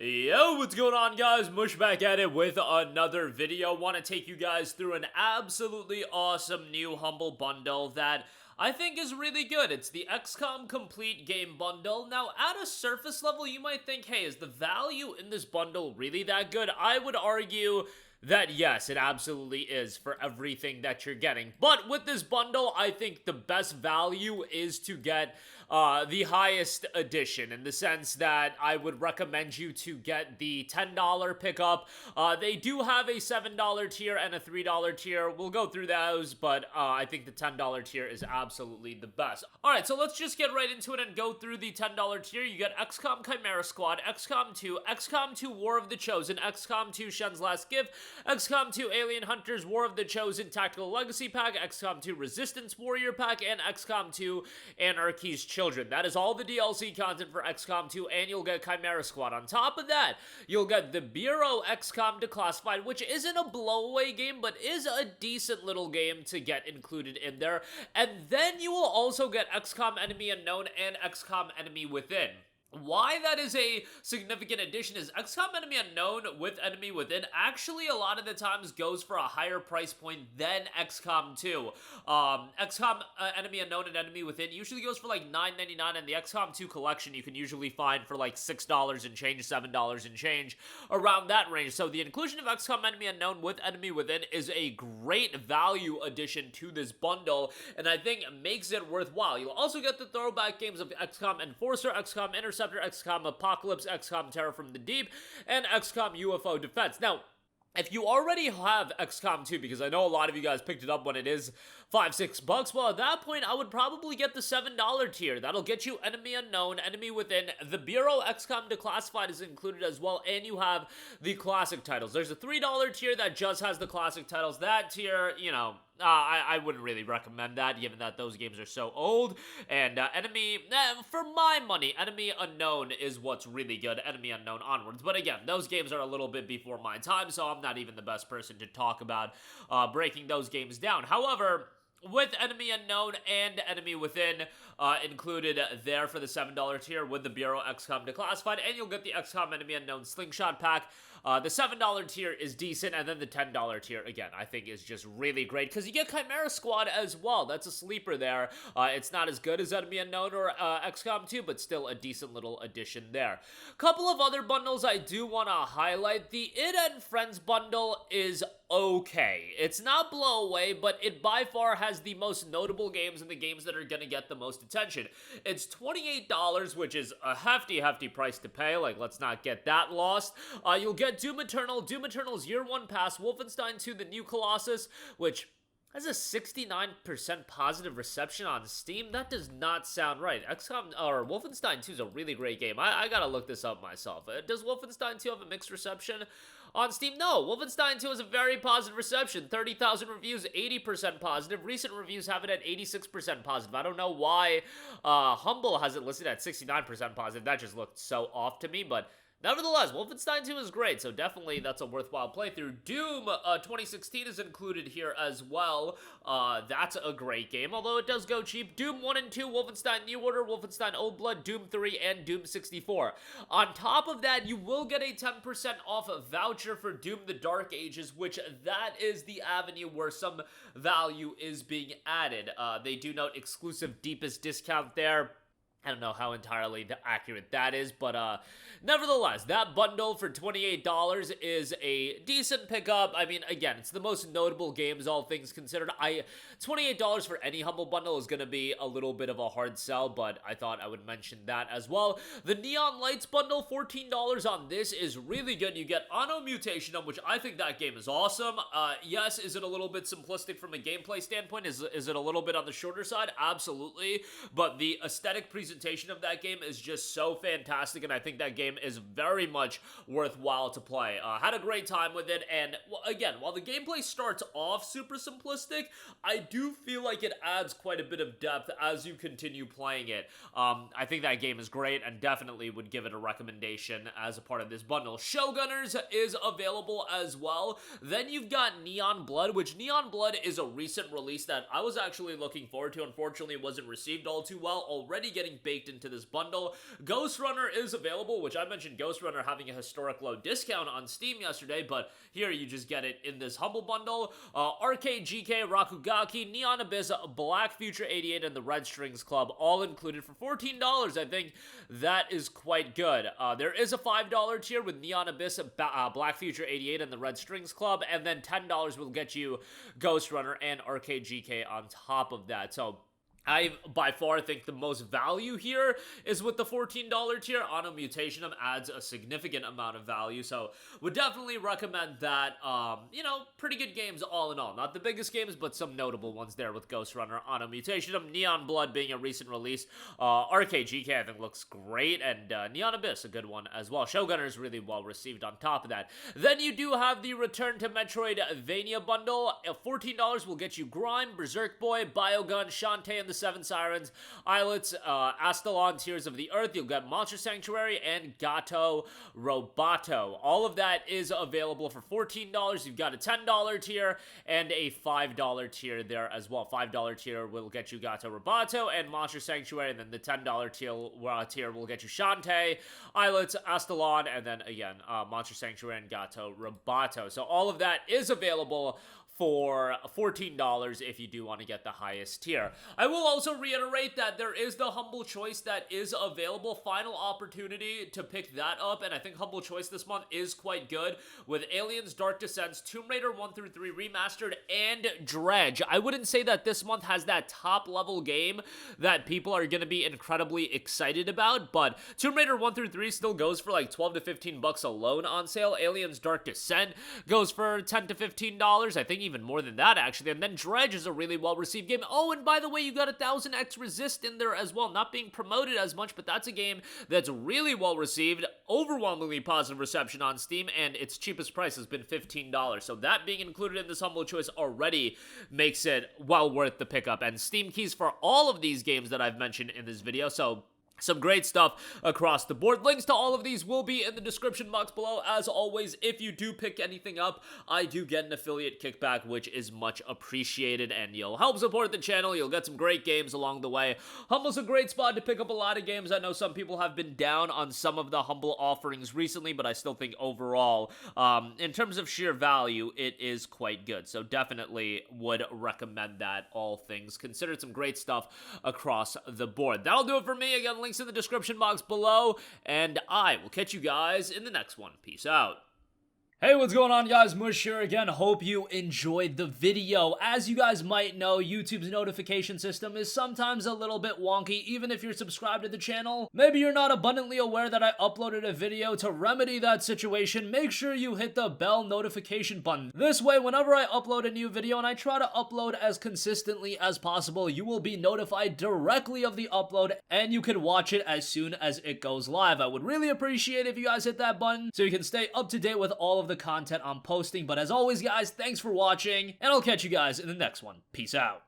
Yo, what's going on, guys? Mush back at it with another video. Want to take you guys through an absolutely awesome new Humble Bundle that I think is really good. It's the XCOM Complete Game Bundle. Now, at a surface level, you might think, hey, is the value in this bundle really that good? I would argue that yes, it absolutely is for everything that you're getting. But with this bundle, I think the best value is to get the highest edition, in the sense that I would recommend you to get the $10 pickup. They do have a $7 tier and a $3 tier. We'll go through those, but I think the $10 tier is absolutely the best. Alright, so let's just get right into it and go through the $10 tier. You get XCOM Chimera Squad, XCOM 2, XCOM 2 War of the Chosen, XCOM 2 Shen's Last Gift, XCOM 2 Alien Hunters War of the Chosen Tactical Legacy Pack, XCOM 2 Resistance Warrior Pack, and XCOM 2 Anarchy's Children. That is all the DLC content for XCOM 2, and you'll get Chimera Squad. On top of that, you'll get the Bureau XCOM Declassified, which isn't a blowaway game, but is a decent little game to get included in there. And then you will also get XCOM Enemy Unknown and XCOM Enemy Within. Why that is a significant addition is XCOM Enemy Unknown with Enemy Within actually a lot of the times goes for a higher price point than XCOM 2. XCOM Enemy Unknown and Enemy Within usually goes for like $9.99, and the XCOM 2 collection you can usually find for like $6 and change, $7 and change, around that range. So the inclusion of XCOM Enemy Unknown with Enemy Within is a great value addition to this bundle, and I think makes it worthwhile. You'll also get the throwback games of XCOM Enforcer, XCOM Interceptor, XCOM Apocalypse, XCOM Terror from the Deep, and XCOM UFO Defense. Now, if you already have XCOM 2, because I know a lot of you guys picked it up when it is $5-6, well, at that point, I would probably get the $7 tier. That'll get you Enemy Unknown, Enemy Within. The Bureau XCOM Declassified is included as well, and you have the classic titles. There's a $3 tier that just has the classic titles. That tier, you know, I wouldn't really recommend that, given that those games are so old. And for my money, Enemy Unknown is what's really good. Enemy Unknown onwards. But again, those games are a little bit before my time, so I'm not even the best person to talk about breaking those games down. However, with Enemy Unknown and Enemy Within included there for the $7 tier with the Bureau XCOM Declassified, and you'll get the XCOM Enemy Unknown Slingshot Pack. The $7 tier is decent, and then the $10 tier, again, I think is just really great, because you get Chimera Squad as well. That's a sleeper there. It's not as good as Enemy Unknown or XCOM 2, but still a decent little addition there. Couple of other bundles I do want to highlight. The It and Friends bundle is okay. It's not blowaway, but it by far has the most notable games and the games that are going to get the most attention. It's $28, which is a hefty price to pay. Like, let's not get that lost. You'll get Doom Eternal, Doom Eternal's Year 1 Pass, Wolfenstein 2, The New Colossus, which has a 69% positive reception on Steam. That does not sound right. Wolfenstein 2 is a really great game. I gotta look this up myself. Does Wolfenstein 2 have a mixed reception on Steam? No, Wolfenstein 2 has a very positive reception. 30,000 reviews, 80% positive. Recent reviews have it at 86% positive. I don't know why Humble has it listed at 69% positive. That just looked so off to me, but nevertheless, Wolfenstein 2 is great, so definitely that's a worthwhile playthrough. Doom 2016 is included here as well. That's a great game, although it does go cheap. Doom 1 and 2, Wolfenstein New Order, Wolfenstein Old Blood, Doom 3, and Doom 64. On top of that, you will get a 10% off voucher for Doom the Dark Ages, which that is the avenue where some value is being added. They do note exclusive deepest discount there. I don't know how entirely accurate that is, but nevertheless, that bundle for $28 is a decent pickup. I mean, again, it's the most notable games, all things considered. $28 for any Humble Bundle is going to be a little bit of a hard sell, but I thought I would mention that as well. The Neon Lights bundle, $14 on this is really good. You get Anno Mutationum, which I think that game is awesome. Yes, is it a little bit simplistic from a gameplay standpoint? Is it a little bit on the shorter side? Absolutely, but the aesthetic presentation of that game is just so fantastic, and I think that game is very much worthwhile to play. Had a great time with it, and again, while the gameplay starts off super simplistic, I do feel like it adds quite a bit of depth as you continue playing it. I think that game is great, and definitely would give it a recommendation as a part of this bundle. Showgunners is available as well. Then you've got Neon Blood, which Neon Blood is a recent release that I was actually looking forward to. Unfortunately, it wasn't received all too well. Already getting baked into this bundle. Ghost Runner is available, which I mentioned Ghost Runner having a historic low discount on Steam yesterday, but here you just get it in this Humble Bundle. Arcade GK, Rakugaki, Neon Abyss, Black Future 88, and the Red Strings Club, all included for $14. I think that is quite good. There is a $5 tier with Neon Abyss, Black Future 88, and the Red Strings Club, and then $10 will get you Ghost Runner and Arcade GK on top of that. So I, by far, think the most value here is with the $14 tier. Auto Mutationum adds a significant amount of value, so would definitely recommend that. You know, pretty good games all in all. Not the biggest games, but some notable ones there with Ghost Runner, Auto Mutationum, Neon Blood being a recent release. Arcade GK, I think, looks great, and Neon Abyss, a good one as well. Shogunner is really well received on top of that. Then you do have the Return to Metroidvania bundle. $14 will get you Grime, Berserk Boy, Biogun, Shantae, and the Seven Sirens, Islets, Astalon, Tears of the Earth. You'll get Monster Sanctuary and Gato Roboto. All of that is available for $14. You've got a $10 tier and a $5 tier there as well. $5 tier will get you Gato Roboto and Monster Sanctuary, and then the $10 tier will get you Shantae, Islets, Astalon, and then again, Monster Sanctuary and Gato Roboto. So all of that is available for $14 if you do want to get the highest tier. I will also reiterate that there is the Humble Choice that is available. Final opportunity to pick that up, and I think Humble Choice this month is quite good with Aliens, Dark Descents, Tomb Raider 1 through 3 Remastered, and Dredge. I wouldn't say that this month has that top level game that people are going to be incredibly excited about, but Tomb Raider 1 through 3 still goes for like 12 to 15 bucks alone on sale. Aliens, Dark Descent goes for 10 to 15 dollars. I think even more than that, actually. And then Dredge is a really well-received game. Oh, and by the way, you got 1000X Resist in there as well. Not being promoted as much, but that's a game that's really well-received. Overwhelmingly positive reception on Steam, and its cheapest price has been $15. So that being included in this Humble Choice already makes it well worth the pickup. And Steam keys for all of these games that I've mentioned in this video, so some great stuff across the board. Links to all of these will be in the description box below. As always, if you do pick anything up, I do get an affiliate kickback, which is much appreciated, and you'll help support the channel. You'll get some great games along the way. Humble's a great spot to pick up a lot of games. I know some people have been down on some of the Humble offerings recently, but I still think overall, in terms of sheer value, it is quite good. So definitely would recommend that, all things considered. Some great stuff across the board. That'll do it for me. Again, links in the description box below, and I will catch you guys in the next one. Peace out. Hey, what's going on, guys? Mush here again. Hope you enjoyed the video. As you guys might know, YouTube's notification system is sometimes a little bit wonky, even if you're subscribed to the channel. Maybe you're not abundantly aware that I uploaded a video. To remedy that situation, make sure you hit the bell notification button. This way, whenever I upload a new video, and I try to upload as consistently as possible, you will be notified directly of the upload, and you can watch it as soon as it goes live. I would really appreciate if you guys hit that button so you can stay up to date with all of the content I'm posting. But as always, guys, thanks for watching, and I'll catch you guys in the next one. Peace out.